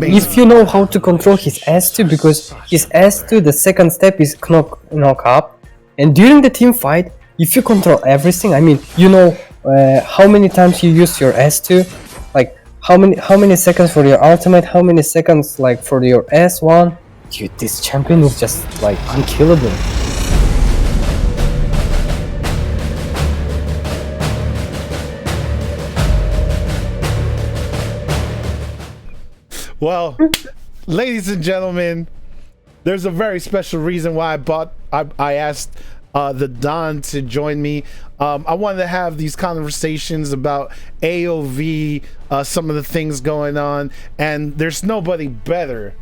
If you know how to control his S2, because his S2, the second step is knock up, and during the team fight, if you control everything, I mean, you know how many times you use your S2, like how many seconds for your ultimate, how many seconds like for your S1, dude, this champion is just like unkillable. Well, ladies and gentlemen, there's a very special reason why I asked the Don to join me. I wanted to have these conversations about AoV, some of the things going on, and there's nobody better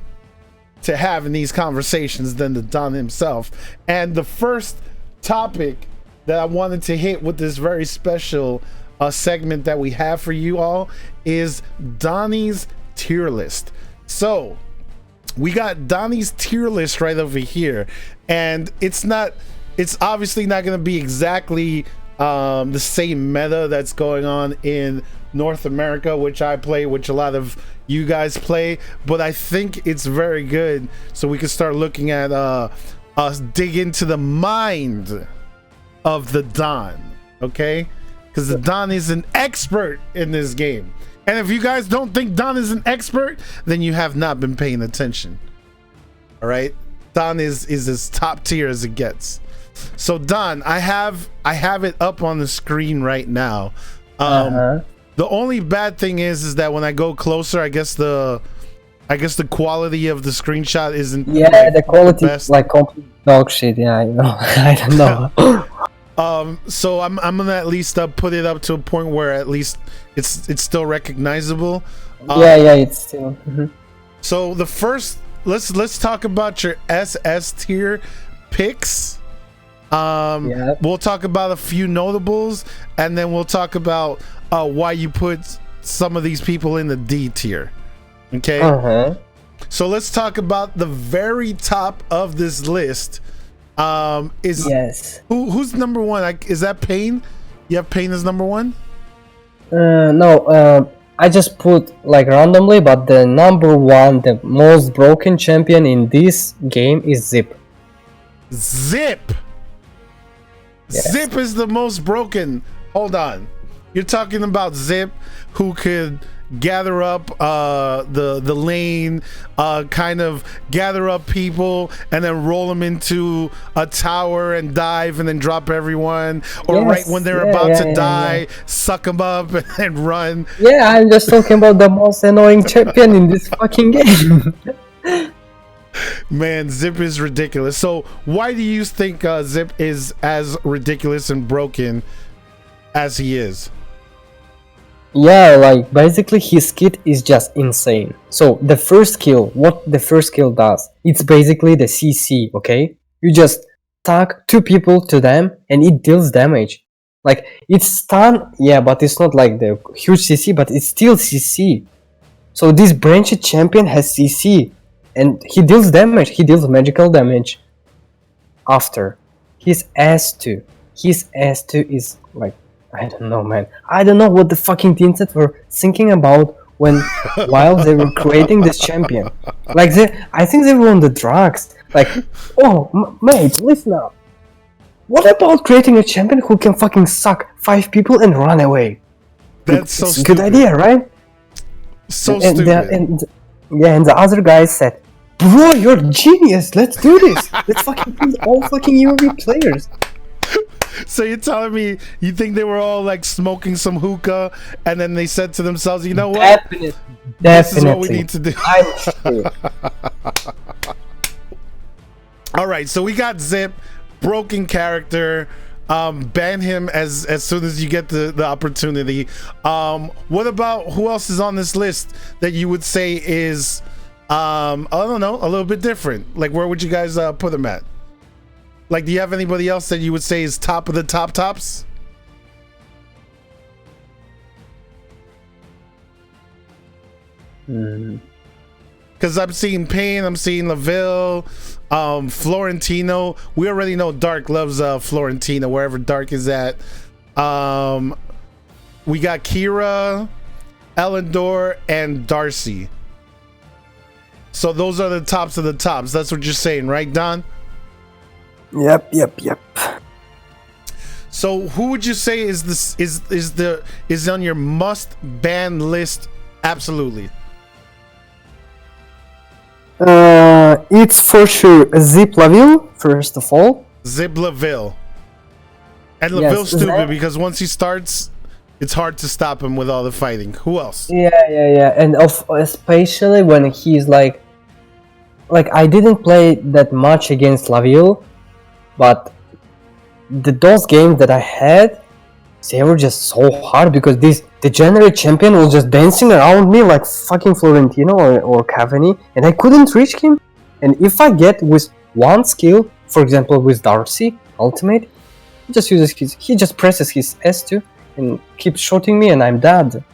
to have in these conversations than the Don himself. And the first topic that I wanted to hit with this very special segment that we have for you all is Donnie's tier list. So we got Donnie's tier list right over here, and it's obviously not going to be exactly the same meta that's going on in North America, which I play, which a lot of you guys play, but I think it's very good, so we can start looking at us dig into the mind of the Don, okay? Because the Don is an expert in this game. And if you guys don't think Don is an expert, then you have not been paying attention. All right, Don is as top tier as it gets. So Don, I have it up on the screen right now. The only bad thing is that when I go closer, I guess the quality of the screenshot isn't. Yeah, like, the quality is like complete dog shit. Yeah, I know. I don't know. So I'm gonna at least put it up to a point where at least it's still recognizable. Yeah, it's still. So the first, let's talk about your SS tier picks. We'll talk about a few notables, and then we'll talk about why you put some of these people in the D tier. Okay. So let's talk about the very top of this list. Who's number one? Is that Pain? You have Pain as number one? No, I just put like randomly, but the number one, the most broken champion in this game is Zip. Zip! Yes. Zip is the most broken. Hold on. You're talking about Zip, who could gather up the lane, kind of gather up people and then roll them into a tower and dive and then drop everyone, or right when they're about to die, suck them up and run. Yeah, I'm just talking about the most annoying champion in this fucking game. Man, Zip is ridiculous. So why do you think Zip is as ridiculous and broken as he is? Yeah, like basically his kit is just insane. So the first kill, what the first kill does, it's basically the CC, okay? You just tag two people to them and it deals damage. Like it's stun, yeah, but it's not like the huge CC, but it's still CC. So this branched champion has CC and he deals damage, he deals magical damage. After his S2 is like, I don't know, man. I don't know what the fucking team set were thinking about while they were creating this champion. Like I think they were on the drugs. Like, oh, mate, listen up. What about creating a champion who can fucking suck 5 people and run away? That's so stupid. Good idea, right? So stupid. And the other guys said, "Bro, you're genius. Let's do this. Let's fucking kill all fucking UAV players." So you're telling me you think they were all like smoking some hookah and then they said to themselves, you know what? Definitely. This is what we need to do. I'm sure. All right, so we got Zip, broken character. Ban him as soon as you get the opportunity. What about who else is on this list that you would say is I don't know, a little bit different? Like, where would you guys put him at? Like, do you have anybody else that you would say is top of the tops? Because I'm seeing Pain, I'm seeing Laville, Florentino. We already know Dark loves Florentino, wherever Dark is at. We got Kira, Elendor, and Darcy. So those are the tops of the tops. That's what you're saying, right, Don? Yep. So who would you say is this is on your must ban list? Absolutely. It's for sure Zip Laville, first of all. Zip Laville. And Yes, Laville's stupid that- because once he starts, it's hard to stop him with all the fighting. Who else? Yeah. And especially when he's like I didn't play that much against Laville, but those games that I had, they were just so hard because this degenerate champion was just dancing around me like fucking Florentino or Cavani, and I couldn't reach him. And if I get with one skill, for example with Darcy ultimate, he just presses his S2 and keeps shooting me, and I'm dead.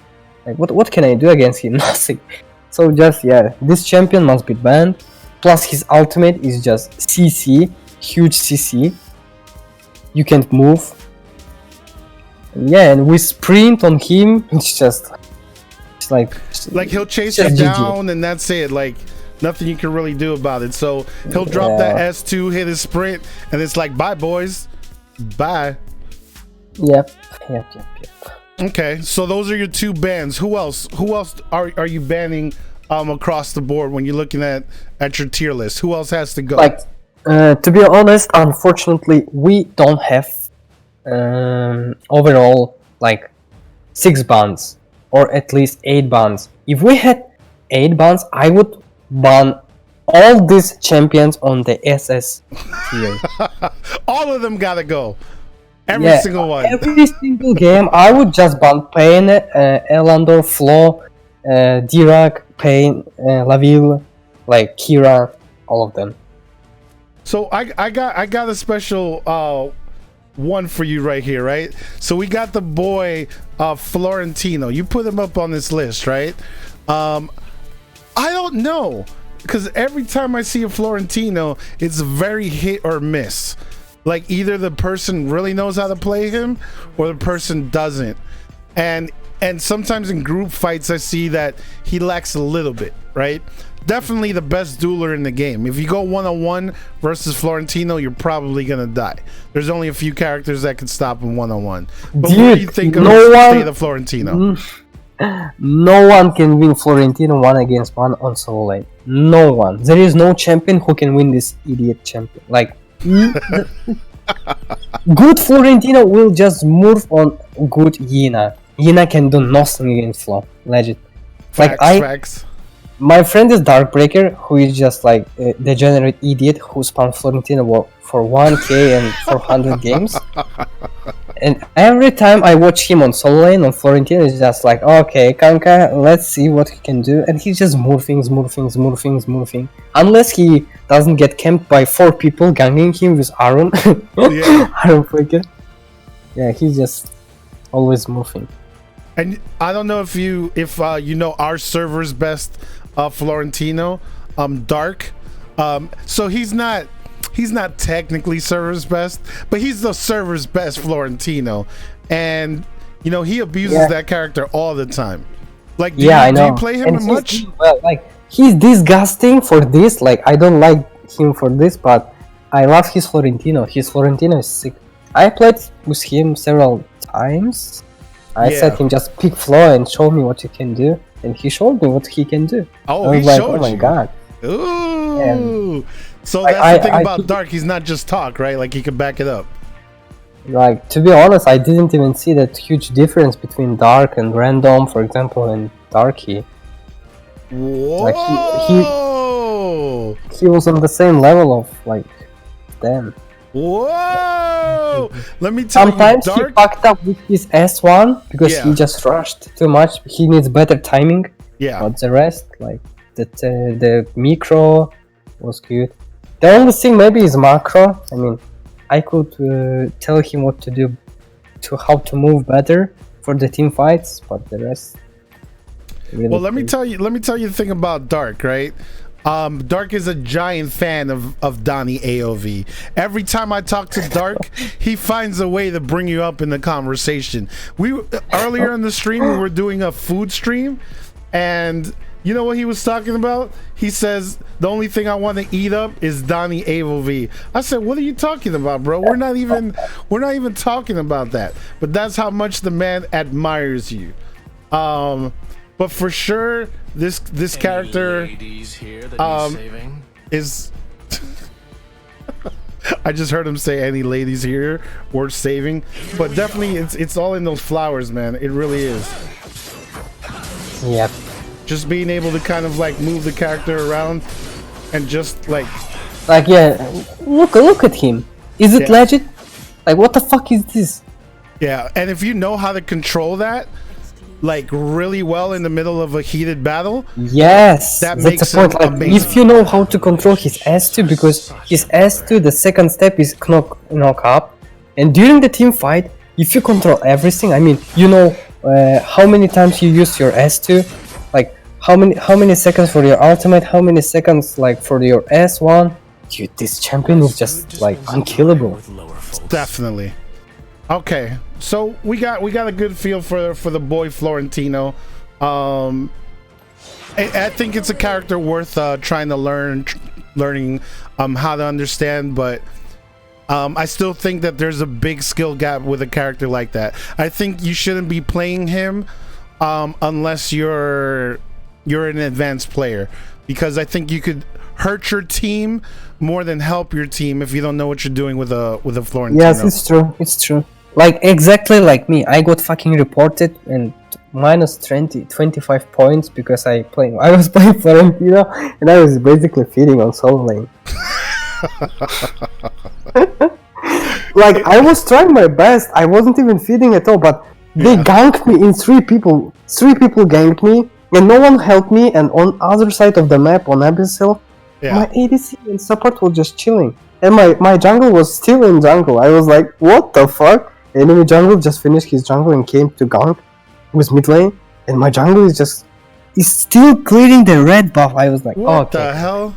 Like what can I do against him? Nothing. So just this champion must be banned. Plus his ultimate is just CC, huge CC. You can't move. And we sprint on him. It's like he'll chase just you GG. down and that's it. Like nothing you can really do about it. So he'll drop that S2, hit his sprint, and it's like bye boys. Bye. Yep. Okay, so those are your two bans. Who else are you banning across the board when you're looking at your tier list? Who else has to go? Like to be honest, unfortunately we don't have overall like 6 bans or at least 8 bans. If we had 8 bans, I would ban all these champions on the SS tier. All of them gotta go. Every single one. Every single game, I would just ban Payne, Elandor, Flo, Dirac, Payne, Laville, like Kira, all of them. So I got a special one for you right here, right? So we got the boy Florentino. You put him up on this list, right? I don't know, because every time I see a Florentino, it's very hit or miss. Like either the person really knows how to play him or the person doesn't. And sometimes in group fights I see that he lacks a little bit, right? Definitely the best dueler in the game. If you go one-on-one versus Florentino, you're probably gonna die. There's only a few characters that can stop him one-on-one. But Dude, what do you think of no the state one- of Florentino? No one can win Florentino 1 against 1 on solo lane. No one. There is no champion who can win this idiot champion. Like, good Florentino will just move on good Yina. Yina can do nothing against Flo. Legit. Facts. My friend is Darkbreaker, who is just like a degenerate idiot who spammed Florentino for 1k and 400 games. And every time I watch him on solo lane on Florentino, it's just like, okay, Kanka, let's see what he can do. And he's just morphing. Unless he doesn't get camped by 4 people ganging him with Aaron. Yeah. Aaron Breaker. Yeah, he's just always moving. And I don't know if you know our server's best Florentino, Dark. So he's not technically server's best, but he's the server's best Florentino. And you know, he abuses that character all the time. Like I know. Do you play him and much? Well, like he's disgusting for this. Like I don't like him for this, but I love his Florentino. His Florentino is sick. I played with him several times. I said him just pick Flo and show me what you can do, and he showed me what he can do. Oh, I was he like, showed oh my you. god. Ooh. So Like, that's the thing I about think- Dark. He's not just talk, right? Like he can back it up. Like to be honest, I didn't even see that huge difference between Dark and Random, for example, and Darky. Whoa! He was on the same level of like them. Whoa! Let me tell Sometimes you, he Dark. fucked up with his S1 because Yeah. he just rushed too much. He needs better timing. Yeah. But the rest, like the micro was good. The only thing maybe is macro. I mean, I could tell him what to do, how to move better for the team fights, but the rest. Really Well, let me good. tell you the thing about Dark, right? Dark is a giant fan of DonnieAov. Every time I talk to Dark, he finds a way to bring you up in the conversation. Earlier in the stream, we were doing a food stream, and You know what he was talking about? He says the only thing I want to eat up is DonnieAov. I said, what are you talking about, bro? We're not even talking about that. But that's how much the man admires you. But for sure, this character is. I just heard him say any ladies here worth saving, but definitely it's all in those flowers, man. It really is. Yep. Just being able to kind of like move the character around and just like yeah, look at him. Is it legit? Like, what the fuck is this? Yeah, and if you know how to control that like really well in the middle of a heated battle, yes, that that's makes the point. him Like, amazing. if you know how to control his S2, because his S2, the second step is knock up, and during the team fight, if you control everything, I mean, you know how many times you use your S2, like how many seconds for your ultimate, how many seconds like for your S1. Dude, this champion is just like unkillable. Definitely. Okay, so we got a good feel for the boy Florentino. I think it's a character worth trying to learning how to understand, but I still think that there's a big skill gap with a character like that. I think you shouldn't be playing him unless you're an advanced player, because I think you could hurt your team more than help your team if you don't know what you're doing with a Florentino. Yes, it's true. Like, exactly like me, I got fucking reported and minus 25 points because I was playing Florentino and I was basically feeding on solo lane. Like, I was trying my best, I wasn't even feeding at all, but they ganked me in 3 people. 3 people ganked me and no one helped me, and on other side of the map, on Abyssal, my ADC and support was just chilling. And my jungle was still in jungle. I was like, what the fuck? Enemy jungle just finished his jungle and came to gank with mid lane, and my jungle is still clearing the red buff. I was like, what okay, the hell?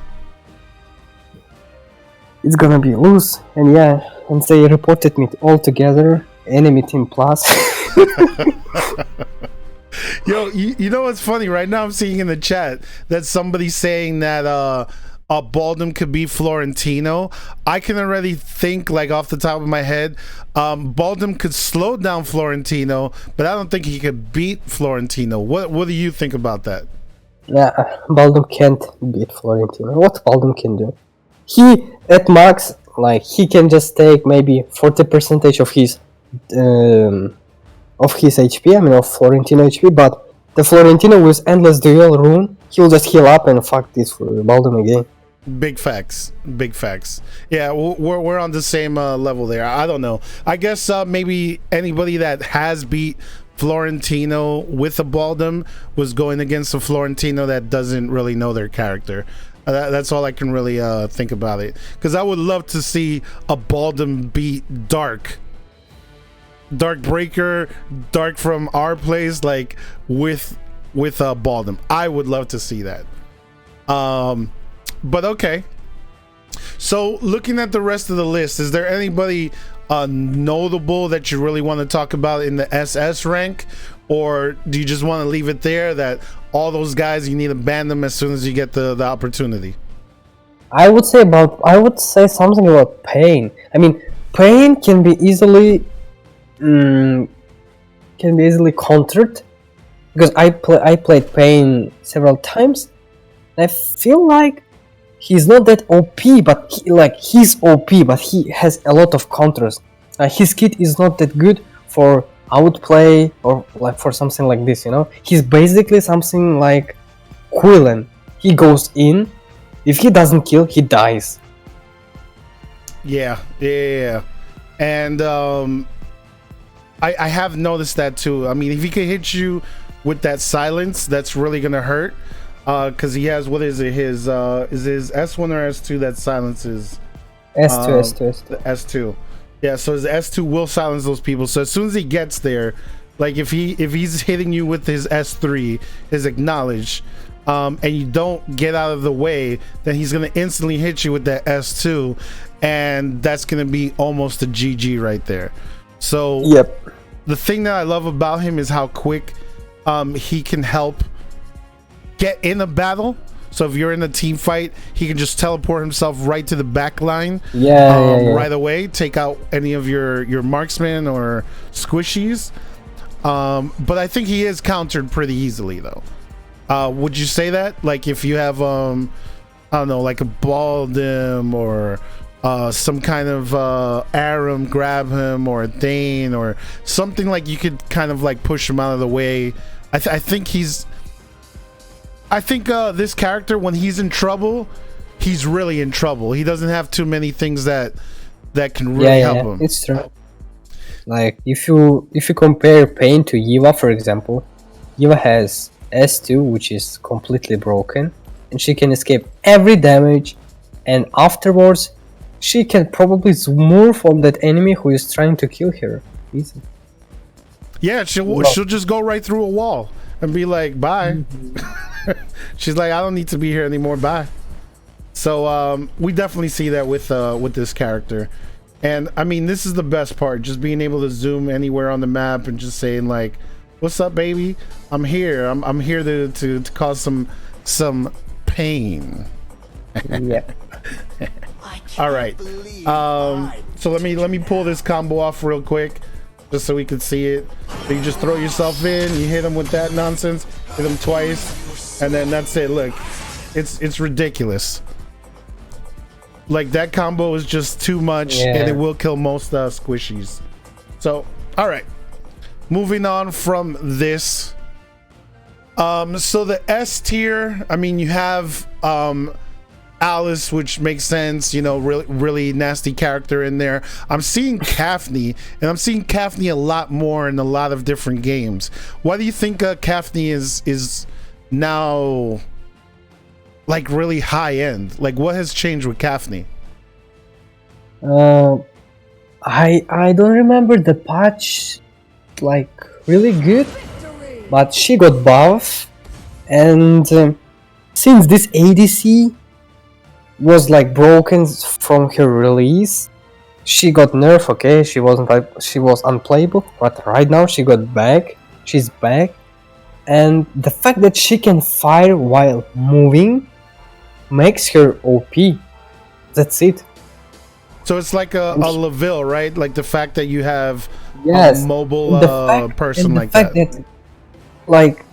It's gonna be loose. And yeah, and they reported me all together, enemy team plus. Yo, you know what's funny? Right now I'm seeing in the chat that somebody's saying that Baldum could be Florentino. I can already think, like, off the top of my head, Baldum could slow down Florentino, but I don't think he could beat Florentino. What do you think about that? Yeah, Baldum can't beat Florentino. What Baldum can do? He, at max, like, he can just take maybe 40% of his HP, I mean of Florentino HP, but the Florentino with endless duel rune, he'll just heal up and fuck this for Baldum again. Big facts. Yeah, we're on the same level there. I don't know. I guess maybe anybody that has beat Florentino with a Baldum was going against a Florentino that doesn't really know their character. That's all I can really think about it. Because I would love to see a Baldum beat Dark Breaker, Dark from our place, like with Baldum. I would love to see that. But okay, so looking at the rest of the list, is there anybody notable that you really want to talk about in the SS rank, or do you just want to leave it there that all those guys, you need to ban them as soon as you get the opportunity? I would say something about Pain. I mean, Pain can be easily countered, because I played Pain several times. I feel like he's not that OP, but he's OP, but he has a lot of counters. His kit is not that good for outplay or like for something like this, you know. He's basically something like Quillen. He goes in, if he doesn't kill, he dies. Yeah. And I have noticed that too. I mean, if he can hit you with that silence, that's really gonna hurt. Because he has, what is it? Is his S1 or S2 that silences? S2. Yeah, so his S2 will silence those people. So as soon as he gets there, like if he's hitting you with his S3, his acknowledge, and you don't get out of the way, then he's gonna instantly hit you with that S2, and that's gonna be almost a GG right there. So yep. The thing that I love about him is how quick he can help get in a battle. So if you're in a team fight, he can just teleport himself right to the back line. Right away, take out any of your marksmen or squishies. But I think he is countered pretty easily though. Would you say that? Like if you have I don't know, like a Baldim or some kind of Aram grab him, or a Thane or something, like you could kind of like push him out of the way. I think this character, when he's in trouble, he's really in trouble. He doesn't have too many things that can really help him. It's true. Like if you compare Pain to Eva, for example, Eva has S2, which is completely broken, and she can escape every damage, and afterwards she can probably smurf on that enemy who is trying to kill her. Easy. Yeah, she'll just go right through a wall and be like, bye. She's like, I don't need to be here anymore, bye. So we definitely see that with this character. And I mean, this is the best part, just being able to zoom anywhere on the map and just saying like, what's up, baby? I'm here. I'm here to cause some pain. Yeah. All right. So let me pull this combo off real quick, just so we can see it. So you just throw yourself in, you hit him with that nonsense, hit him twice, and then that's it. Look, it's ridiculous. Like that combo is just too much, and it will kill most squishies. So all right, moving on from this. So the S tier, I mean, you have Alice, which makes sense, you know, really nasty character in there. I'm seeing Kafni, and I'm seeing Kafni a lot more in a lot of different games. Why do you think Kafni is now like really high end? Like what has changed with Kafni? I don't remember the patch like really good, but she got buff, and since this ADC was like broken from her release, she got nerfed. Okay, she was unplayable, but right now she got back. She's back, and the fact that she can fire while moving makes her OP. That's it. So it's like a Laville, right? Like the fact that you have a mobile person like that. Like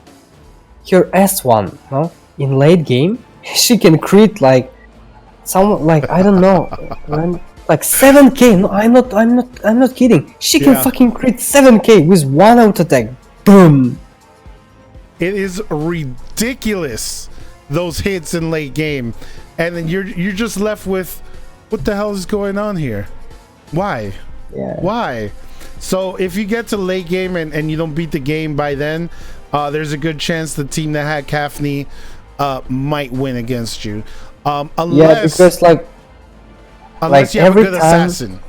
her S1, no? In late game, she can crit like someone, like I don't know, like 7k. No, I'm not kidding. She can fucking crit 7k with one out attack. Boom. It is ridiculous, those hits in late game, and then you're just left with, what the hell is going on here? Why? Why? So if you get to late game and you don't beat the game by then, there's a good chance the team that had Kafni might win against you. Unless because you have a good assassin,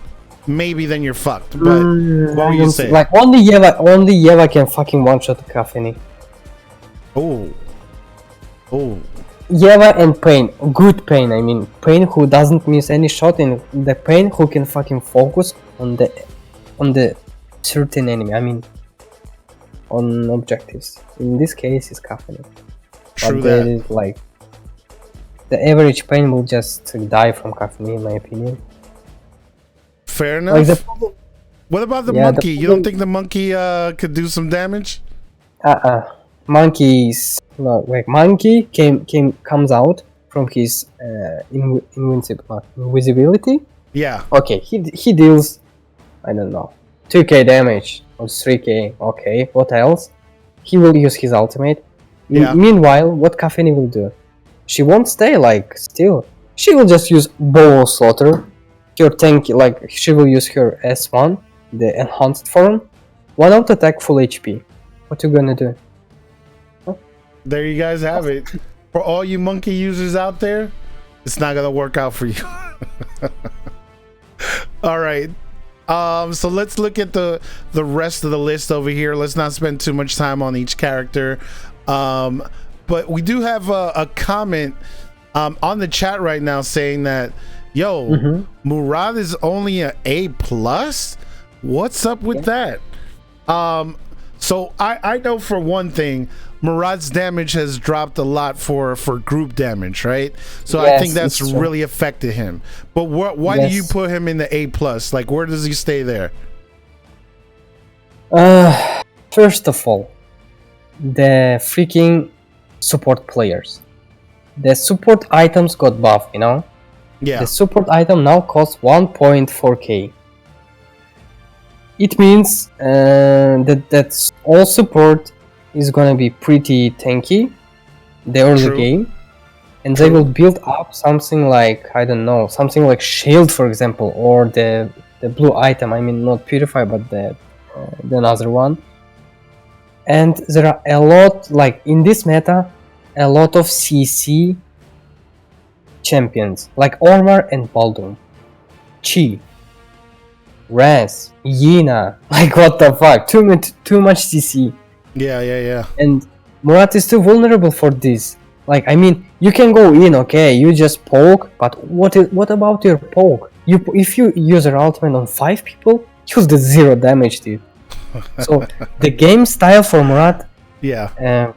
maybe then you're fucked. But what would you say? Like only Yeva can fucking one shot Kafni. Oh. Yeva and Pain, good Pain. I mean, Pain who doesn't miss any shot, and the Pain who can fucking focus on the certain enemy. I mean, on objectives. In this case, it's Kafni. True but that. Is like the average Pain will just die from Kafni, in my opinion. Fair enough. Like what about the monkey? You don't think the monkey could do some damage? Monkeys. No, like monkey comes out from his invisibility. Yeah. Okay, he deals, I don't know, 2k damage or 3k. Okay, what else? He will use his ultimate. Meanwhile, what Kafni will do? She won't stay like still. She will just use Bow of Slaughter. Her tank, like she will use her S1, the enhanced form. One out attack, full HP. What you gonna do? There you guys have it. For all you monkey users out there, it's not gonna work out for you. All right. So let's look at the rest of the list over here. Let's not spend too much time on each character. But we do have a comment on the chat right now saying that, yo, Murad is only an A+. What's up with that? So I know for one thing, Murad's damage has dropped a lot for group damage, right? So I Yes, think that's it's true. really affected him. But why do you Yes. put him in the A plus? Like, where does he stay there? First of all, the freaking support players. The support items got buffed, you know? Yeah, The support item now costs 1.4k. It means that's all support is gonna be pretty tanky the early True. game, and they will build up something like, I don't know, something like shield, for example, or the blue item. I mean, not purify, but the another one. And there are a lot, like in this meta, a lot of CC champions like Ormar and Baldum, Chi, Raz, Yina. Like what the fuck? Too much CC. yeah. And Murat is too vulnerable for this. Like, I mean, you can go in, okay, you just poke, but what about your poke? If you use your ultimate on 5 people, use the 0 damage, dude. So the game style for Murat Yeah.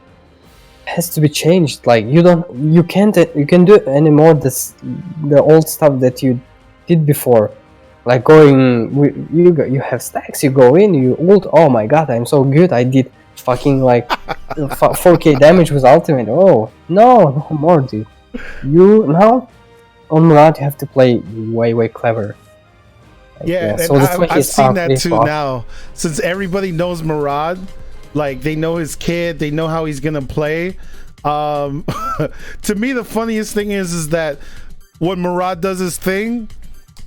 has to be changed. Like, you can't do anymore the old stuff that you did before. Like you have stacks, you go in, you ult. Oh my god, I'm so good. I did fucking like 4k damage with ultimate. Oh no more, dude. You now on Murat you have to play way clever. Like, Yeah, so and that's why I've he's seen up, that he's too up. now. Since everybody knows Murad, like they know his kid, they know how he's gonna play. To me, the funniest thing is that when Murad does his thing,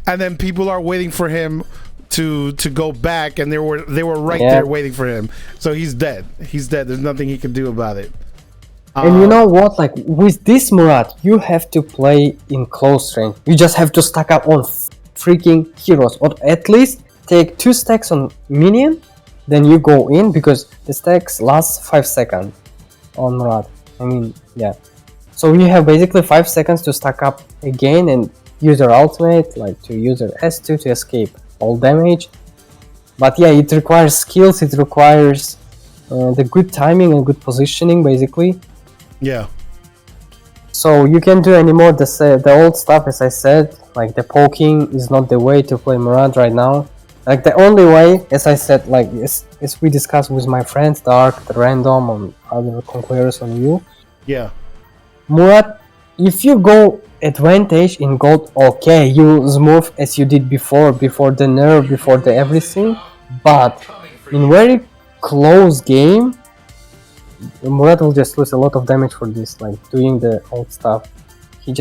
and then people are waiting for him to go back, and they were right there waiting for him. So he's dead. He's dead. There's nothing he can do about it. And you know what? Like with this Murat, you have to play in close range. You just have to stack up on freaking heroes, or at least take 2 stacks on minion, then you go in, because the stacks last 5 seconds on Murat. I mean, yeah. So you have basically 5 seconds to stack up again and use your ultimate, like to use your S2 to escape all damage. But yeah, it requires skills. It requires the good timing and good positioning, basically. Yeah. So you can't do anymore the old stuff, as I said. Like the poking is not the way to play Murat right now. Like the only way, as I said, like as we discussed with my friends, Dark, the Random, and other conquerors on you. Yeah. Murat, if you go advantage in gold, okay, you smooth as you did before the nerf, before the everything. But in very close game, Murat will just lose a lot of damage for this, like doing the old stuff. He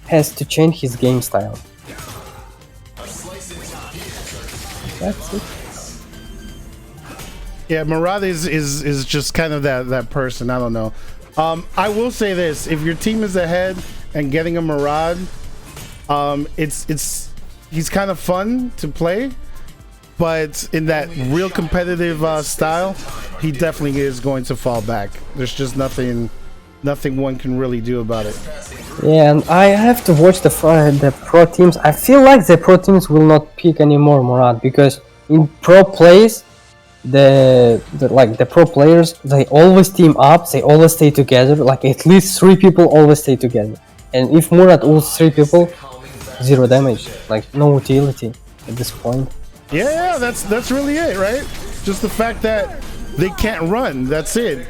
has to change his game style. That's it. Yeah, Murad is just kind of that person. I don't know. I will say this: if your team is ahead and getting a Murad, he's kind of fun to play, but in that real competitive style, he definitely is going to fall back. There's just nothing one can really do about it. Yeah, and I have to watch the pro teams. I feel like the pro teams will not pick anymore Murat, because in pro plays, the pro players, they always team up, they always stay together. Like at least 3 people always stay together. And if Murat ults 3 people, 0 damage, like no utility at this point. Yeah, that's really it, right? Just the fact that they can't run. That's it.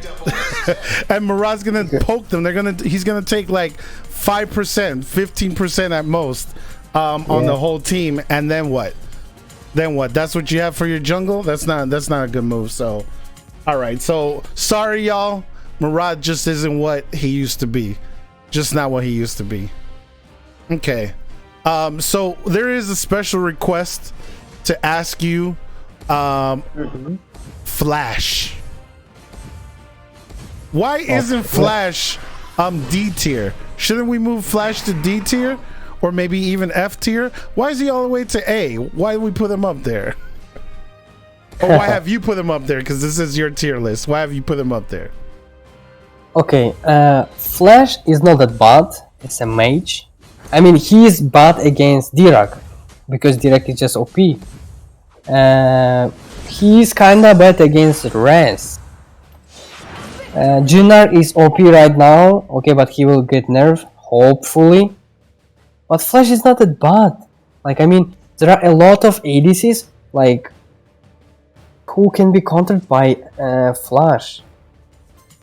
And Murad's gonna poke them. He's gonna take like 5%, 15% at most on the whole team. And then what? That's what you have for your jungle? That's not a good move. So, all right. So sorry, y'all. Murad just isn't what he used to be. Just not what he used to be. Okay. So there is a special request to ask you, Flash. Why isn't Flash D tier? Shouldn't we move Flash to D tier, or maybe even F tier? Why is he all the way to A? Why did we put him up there? Or why have you put him up there? Because this is your tier list. Why have you put him up there? Okay, Flash is not that bad. It's a mage. I mean, he is bad against Dirac, because Dirac is just OP. he's kinda bad against Res. Jinnar is OP right now, okay, but he will get nerfed, hopefully. But Flash is not that bad. Like, I mean, there are a lot of ADCs, like, who can be countered by Flash.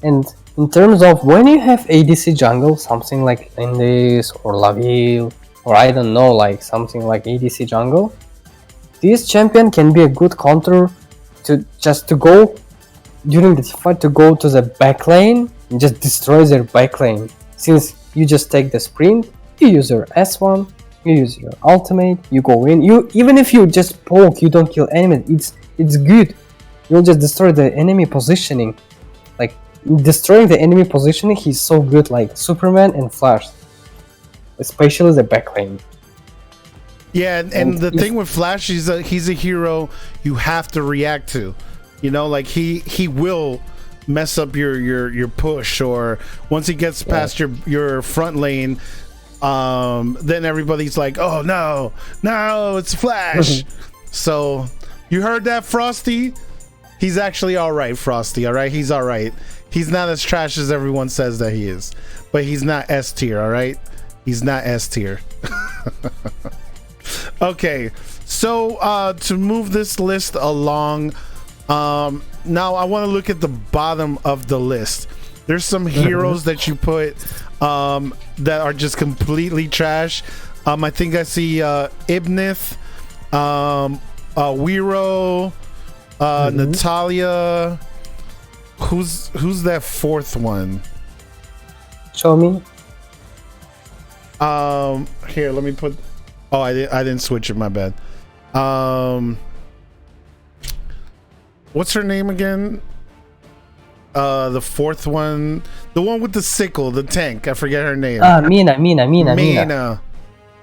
And in terms of when you have ADC jungle, something like Lindis or Laville, or I don't know, like something like ADC jungle, this champion can be a good counter to just to go during the fight, to go to the back lane and just destroy their back lane. Since you just take the sprint, you use your S1, you use your ultimate, you go in. You even if you just poke, you don't kill enemies. It's good. You'll just destroy the enemy positioning. Like destroying the enemy positioning, he's so good. Like Superman and Flash, especially the back lane. Yeah, and the thing with Flash, he's a hero you have to react to. You know, like he will mess up your push, or once he gets past your front lane, then everybody's like, oh no, it's Flash. So you heard that, Frosty? He's actually all right, Frosty. All right, he's all right. He's not as trash as everyone says that he is, but he's not S tier. All right, he's not S tier. Okay, so to move this list along, now I want to look at the bottom of the list. There's some heroes that you put that are just completely trash. I think I see Ibnith, Wiro, Natalia. Who's that fourth one? Show me. Here, let me put. Oh, I didn't switch it. My bad. What's her name again? The fourth one, the one with the sickle, the tank. I forget her name. Mina. Mina,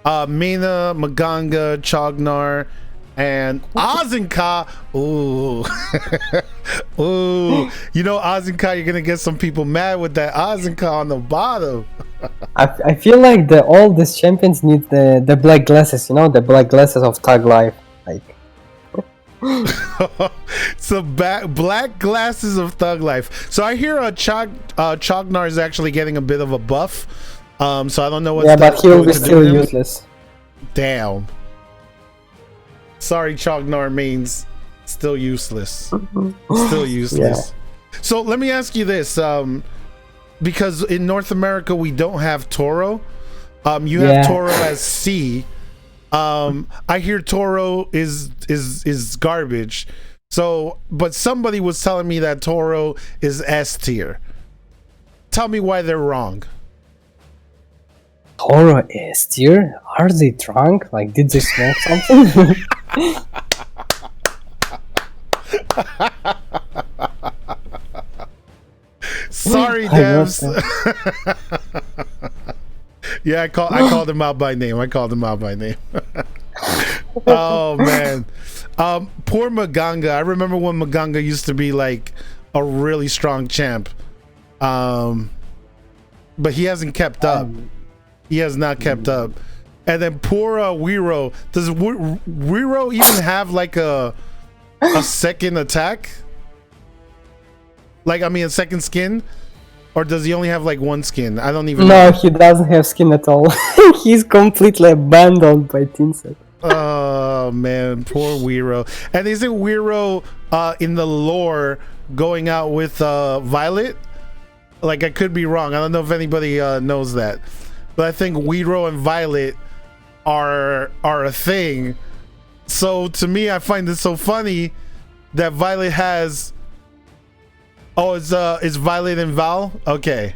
Maganga, Chognar, and Azenka. Ooh. Ooh. You know, Azenka, you're gonna get some people mad with that Azenka on the bottom. I feel like all these champions need the black glasses, you know, the black glasses of Tag Life. Like so black glasses of Thug Life. So I hear Chognar is actually getting a bit of a buff. So I don't know what. Yeah, but he will be still useless. Damn. Sorry, Chognar means still useless. Still useless. Yeah. So let me ask you this, because in North America we don't have Toro. You have Toro as C. I hear Toro is garbage. So, but somebody was telling me that Toro is S tier. Tell me why they're wrong. Toro S tier? Are they drunk? Like, did they smoke something? Sorry, devs. Yeah, I called him out by name. Oh man, poor Maganga. I remember when Maganga used to be like a really strong champ, but he hasn't kept up. He has not kept up. And then poor Wiro. Does Wiro even have like a second attack? Like, I mean, a second skin? Or does he only have like one skin? I don't even know. No, he doesn't have skin at all. He's completely abandoned by Teamset. Oh man, poor Wiro. And isn't Wiro in the lore going out with Violet? Like, I could be wrong. I don't know if anybody knows that. But I think Wiro and Violet are a thing. So to me, I find it so funny that Violet has. Oh, it's Violet and Val? Okay.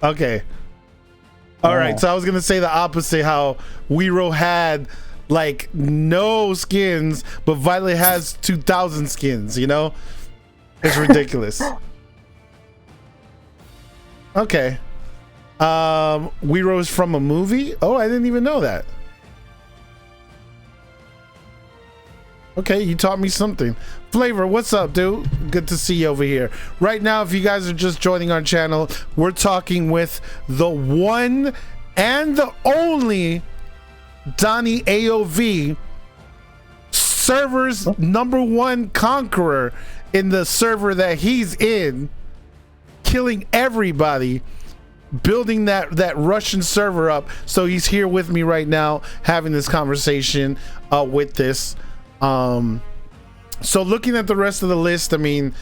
All right, so I was gonna say the opposite, how Wiro had like no skins, but Violet has 2,000 skins, you know? It's ridiculous. Okay. Wiro's from a movie? Oh, I didn't even know that. Okay, you taught me something. Flavor, what's up, dude? Good to see you over here. Right now, if you guys are just joining our channel, we're talking with the one and the only DonnieAov, server's #1 conqueror in the server that he's in, killing everybody, building that Russian server up. So he's here with me right now having this conversation with this. So looking at the rest of the list, I mean,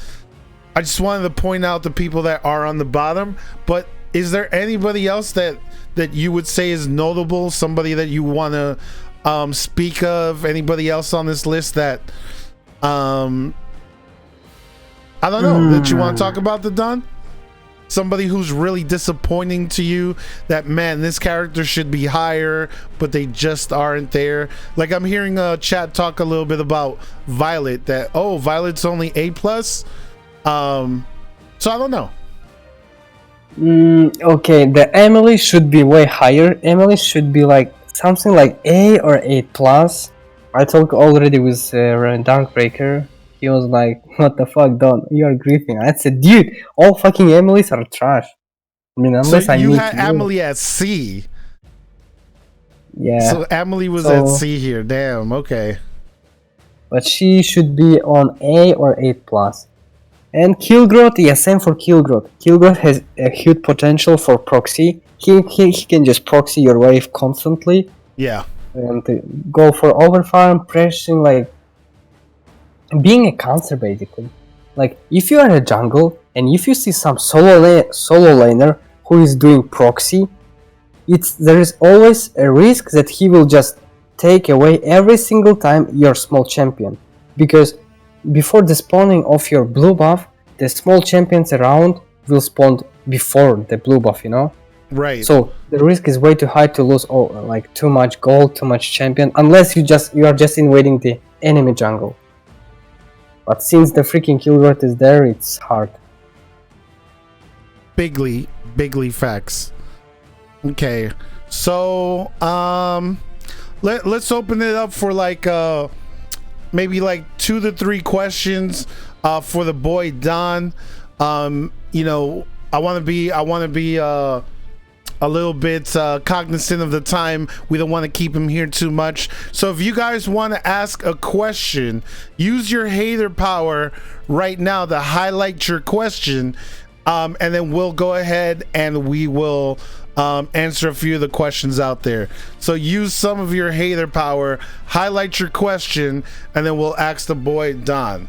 I just wanted to point out the people that are on the bottom, but is there anybody else that you would say is notable, somebody that you want to speak of, anybody else on this list that I don't know, that you want to talk about, the Don? Somebody who's really disappointing to you, that, man, this character should be higher, but they just aren't there. Like, I'm hearing chat talk a little bit about Violet, that, oh, Violet's only A+. So I don't know. Okay, the Emily should be way higher. Emily should be like something like A or A+. I talked already with Darkbreaker. He was like, what the fuck, Don? You are griefing. I said, dude, all fucking Emilys are trash. I mean, unless so I you meet had Emily at C. Yeah. So Emily was at C here. Damn, okay. But she should be on A or A+. And Killgrowth, yeah, same for Killgrowth. Killgrowth has a huge potential for proxy. He can just proxy your wave constantly. Yeah. And go for overfarm, pressing, like being a counter basically. Like if you are a jungle and if you see some solo laner who is doing proxy, there is always a risk that he will just take away every single time your small champion, because before the spawning of your blue buff, the small champions around will spawn before the blue buff, you know? Right. So the risk is way too high to lose like too much gold, too much champion, unless you are just invading the enemy jungle. But since the freaking Killgrowth is there, it's hard. Bigly facts. Okay, so let's open it up for like maybe like 2 to 3 questions for the boy Don. You know, I want to be a little bit cognizant of the time. We don't want to keep him here too much. So if you guys want to ask a question, use your hater power right now to highlight your question, and then we'll go ahead and we will answer a few of the questions out there. So use some of your hater power, highlight your question, and then we'll ask the boy Don.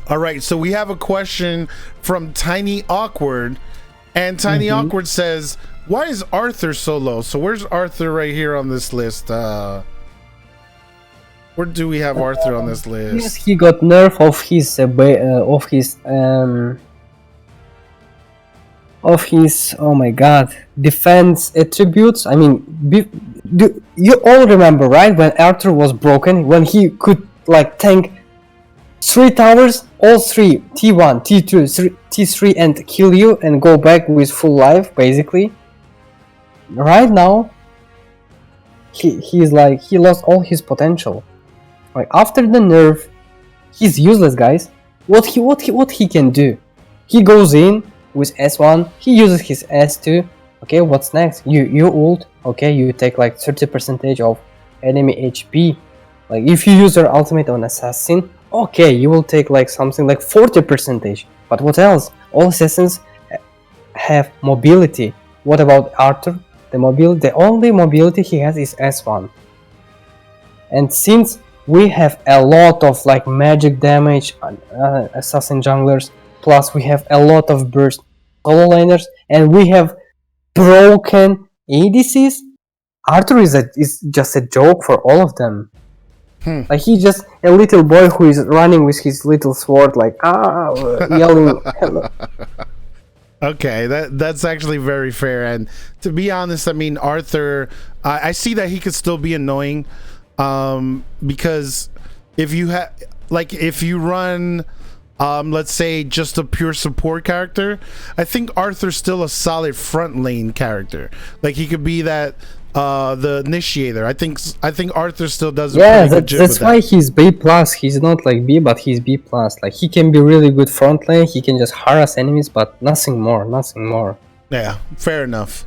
All right, so we have a question from Tiny Awkward. And Tiny Awkward says, why is Arthur so low? So where's Arthur right here on this list? Where do we have Arthur on this list? Yes, he got nerf of his oh my god, defense attributes. I mean, you all remember, right? When Arthur was broken, when he could like tank 3 towers, all 3, T1, T2, T3, and kill you and go back with full life, basically. Right now, he's like, he lost all his potential. Like after the nerf, he's useless, guys. What he can do? He goes in with S1, he uses his S2. Okay, what's next? You ult. Okay, you take like 30% of enemy HP. Like if you use your ultimate on assassin, okay, you will take like something like 40%. But what else? All assassins have mobility. What about Arthur? The only mobility he has is S1. And since we have a lot of like magic damage assassin junglers, plus we have a lot of burst solo laners, and we have broken ADCs, Arthur is just a joke for all of them. Like he's just a little boy who is running with his little sword, like yelling. Hello. Okay, that's actually very fair. And to be honest, I mean, Arthur, I see that he could still be annoying, because if you run, let's say just a pure support character, I think Arthur's still a solid front lane character. Like he could be that. The initiator. I think Arthur still does. Yeah, that's why he's B+. He's not like B, but he's B+. Like he can be really good front lane. He can just harass enemies, but nothing more. Yeah, fair enough.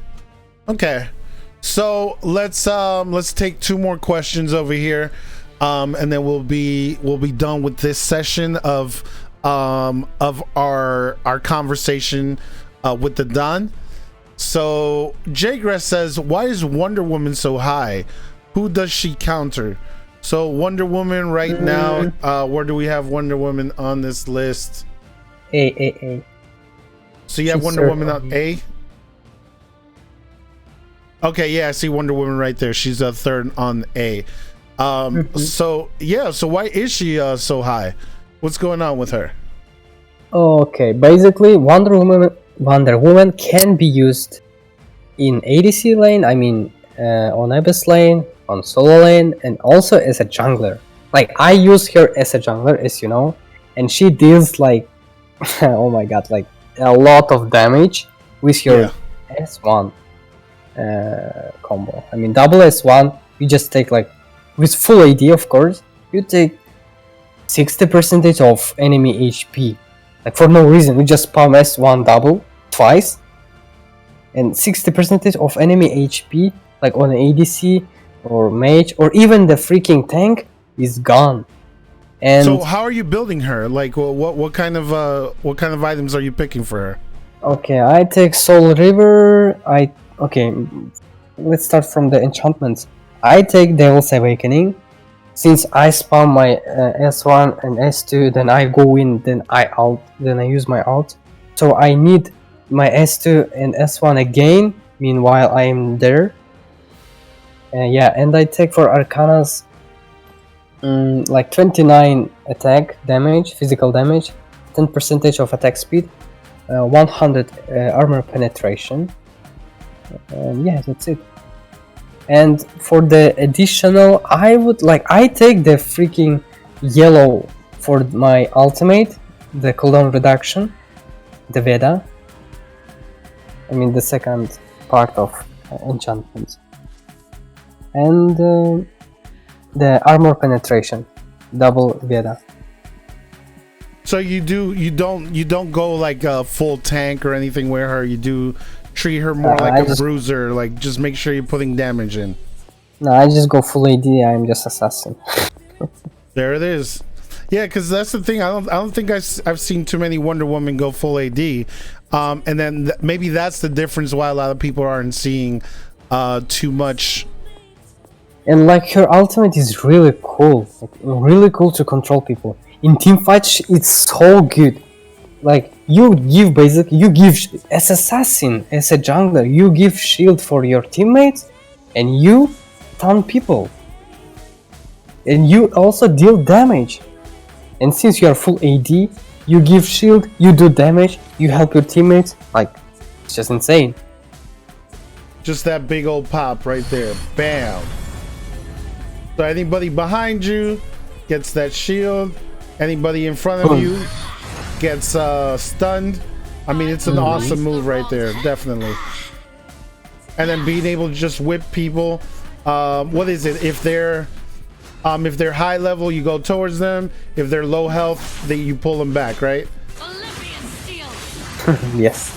Okay, so let's take 2 more questions over here. and then we'll be done with this session of our conversation with the Don. So Jgress says, why is Wonder Woman so high? Who does she counter? So Wonder Woman right now, where do we have Wonder Woman on this list? A. So you have Wonder Woman on A? Okay, yeah, I see Wonder Woman right there. She's a third on A. So yeah, so why is she so high? What's going on with her? Okay, basically Wonder Woman can be used in ADC lane, I mean on Abyss lane, on solo lane, and also as a jungler. Like, I use her as a jungler, as you know, and she deals like oh my god, like a lot of damage with your S1 combo. I mean, double S1, you just take, like, with full AD of course, you take 60% of enemy HP. Like, for no reason, you just spam S1 double twice, and 60% of enemy HP, like on ADC or mage or even the freaking tank, is gone. And so how are you building her? Like, what kind of items are you picking for her? Okay, I take Soul River. Okay, let's start from the enchantments. I take Devil's Awakening. Since I spam my S1 and S2, then I go in, then I use my ult. So I need my S2 and S1 again, meanwhile I am there. Yeah, and I take for Arcanas like 29 attack damage, physical damage, 10% of attack speed, 100 armor penetration. Yeah, that's it. And for the additional, I take the freaking yellow for my ultimate, the cooldown reduction, the Veda. I mean, the second part of enchantments. And the armor penetration, double Veda. So you don't go like a full tank or anything with her. You do treat her more like a bruiser. Like, just make sure you're putting damage in. No, I just go full AD. I'm just assassin. There it is. Yeah, because that's the thing. I don't think I've seen too many Wonder Woman go full AD. And then maybe that's the difference why a lot of people aren't seeing too much. And like, her ultimate is really cool, like, really cool to control people. In team fights, it's so good. Like, you give as assassin, as a jungler, you give shield for your teammates, and you stun people, and you also deal damage. And since you are full AD, you give shield, you do damage, you help your teammates. Like, it's just insane. Just that big old pop right there, bam. So anybody behind you gets that shield. Anybody in front of you gets stunned. I mean, it's an awesome move right there, definitely. And then being able to just whip people. What is it? If they're high level, you go towards them. If they're low health, you pull them back, right? Yes.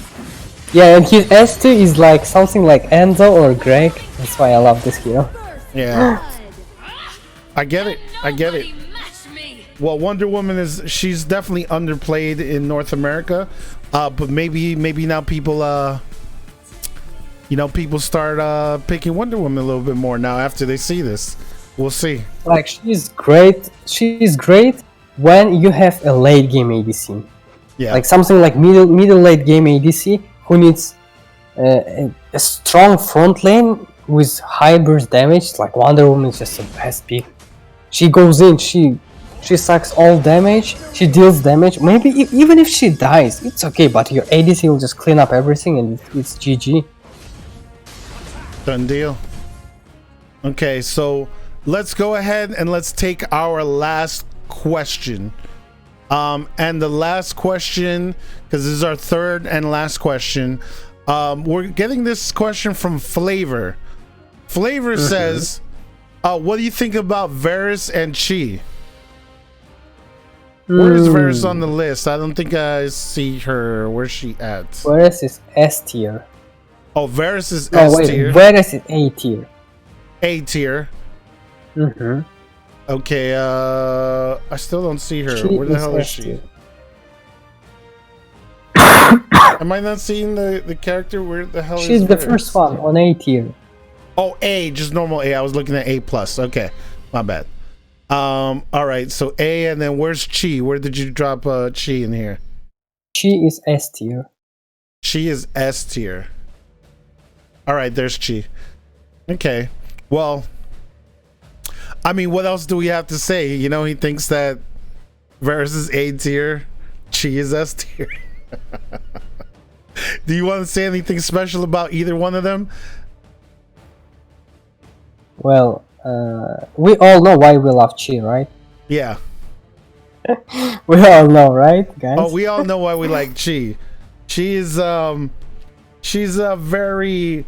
Yeah, and his S2 is like something like Enzo or Greg. That's why I love this hero. Yeah. I get it. Well, Wonder Woman she's definitely underplayed in North America, but maybe now people people start picking Wonder Woman a little bit more now after they see this. We'll see. Like, she's great when you have a late game ADC. Yeah. Like something like middle late game ADC who needs a strong front lane with high burst damage. Like, Wonder Woman is just the best pick. She goes in, she sucks all damage, she deals damage. Maybe even if she dies, it's okay, but your ADC will just clean up everything and it's GG. Done deal. Okay, so let's go ahead and let's take our last question. And the last question, because this is our third and last question, we're getting this question from Flavor. Flavor says, what do you think about Varus and Chi? Where is Varus on the list? I don't think I see her. Where's she at? Varus is S tier. Oh, Varus is S tier. Varus is A tier. A tier. Okay, I still don't see her. Where the hell is she? Am I not seeing the character? Where the hell is She's the first one on A tier. Oh, A, just normal A. I was looking at A plus. Okay, my bad. All right, so A, and then where's Chi? Where did you drop Chi in here? Chi is S tier. Chi is S tier. All right, there's Chi. Okay, well, I mean, what else do we have to say? You know, he thinks that Varus is A tier, Chi is S tier. Do you want to say anything special about either one of them? Well, we all know why we love Chi, right? Yeah. We all know, right, guys? Oh, we all know why we like Chi. She is she's very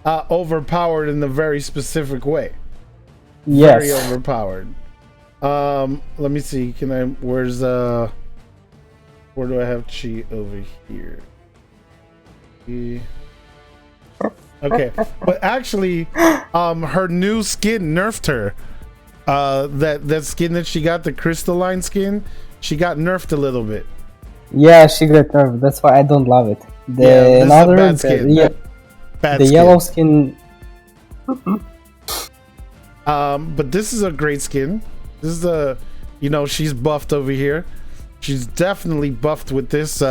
overpowered in a very specific way. Yes. Very overpowered. Let me see. Can I? Where's where do I have Chi over here? Okay, but actually, her new skin nerfed her. That skin that she got, the crystalline skin, she got nerfed a little bit. Yeah, she got nerfed. That's why I don't love it. The another, bad skin. The yellow skin. But this is a great skin. This is a, you know, she's buffed over here. She's definitely buffed with this.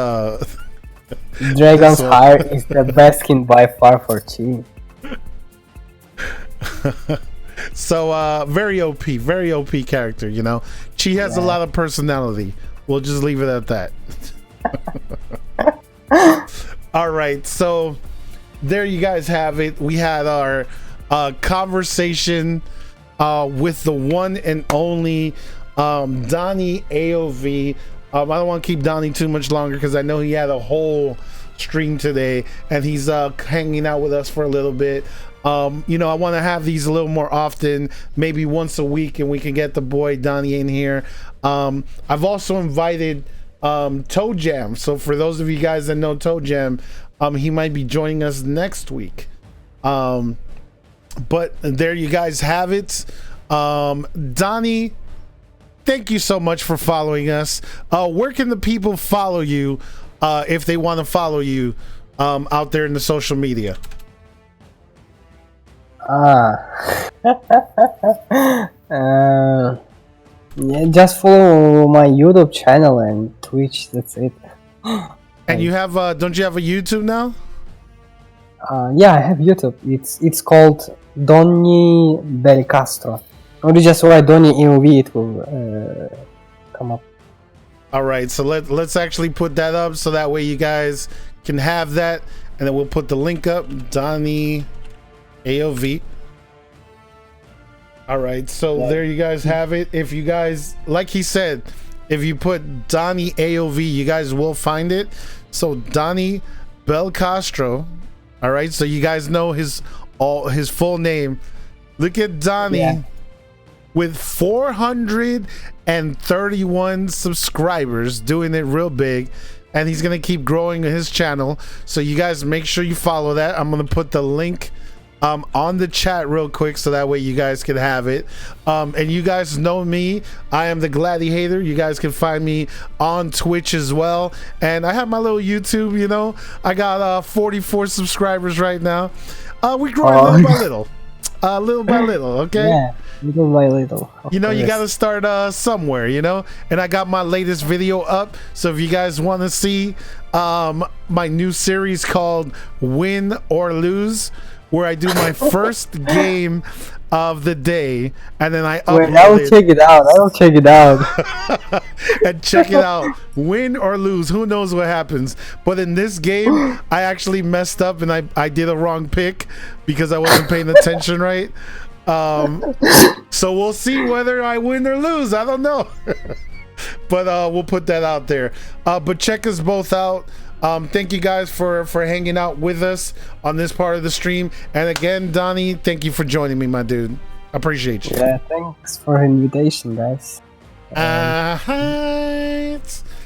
Dragon's Heart is the best skin by far for Chi. So very OP character, you know. She has a lot of personality. We'll just leave it at that. All right, so there you guys have it. We had our conversation with the one and only DonnieAov. I don't want to keep Donnie too much longer because I know he had a whole stream today and he's hanging out with us for a little bit. You know, I want to have these a little more often, maybe once a week, and we can get the boy Donnie in here. I've also invited Toe Jam. So for those of you guys that know Toe Jam, he might be joining us next week. But there you guys have it. Donnie, thank you so much for following us. Where can the people follow you if they want to follow you out there in the social media? Yeah, just follow my YouTube channel and Twitch. That's it. And you have don't you have a YouTube now? Yeah, I have YouTube. It's called Donny Del Castro. Or you just write DonnieAov, it will come up. All right, so let's actually put that up so that way you guys can have that, and then we'll put the link up. DonnieAov. All right, so there you guys have it. If you guys, like he said, if you put DonnieAov, you guys will find it. So Donny Belcastro. All right, so you guys know his full name. Look at Donnie with 431 subscribers, doing it real big, and he's gonna keep growing his channel. So you guys make sure you follow that. I'm gonna put the link on the chat real quick so that way you guys can have it. And you guys know me, I am the Gladihater. You guys can find me on Twitch as well, and I have my little YouTube. You know, I got 44 subscribers right now. We grow little by little, okay? Yeah, little by little. You know, you gotta start somewhere, you know. And I got my latest video up, so if you guys want to see my new series called Win or Lose, where I do my first game of the day, and then I upload I will check it out. I will check it out. And check it out. Win or lose, who knows what happens. But in this game, I actually messed up and I did a wrong pick because I wasn't paying attention right. So we'll see whether I win or lose. I don't know. But we'll put that out there. But check us both out. Thank you guys for hanging out with us on this part of the stream. And again, Donnie, thank you for joining me, my dude. I appreciate you. Yeah, thanks for the invitation, guys.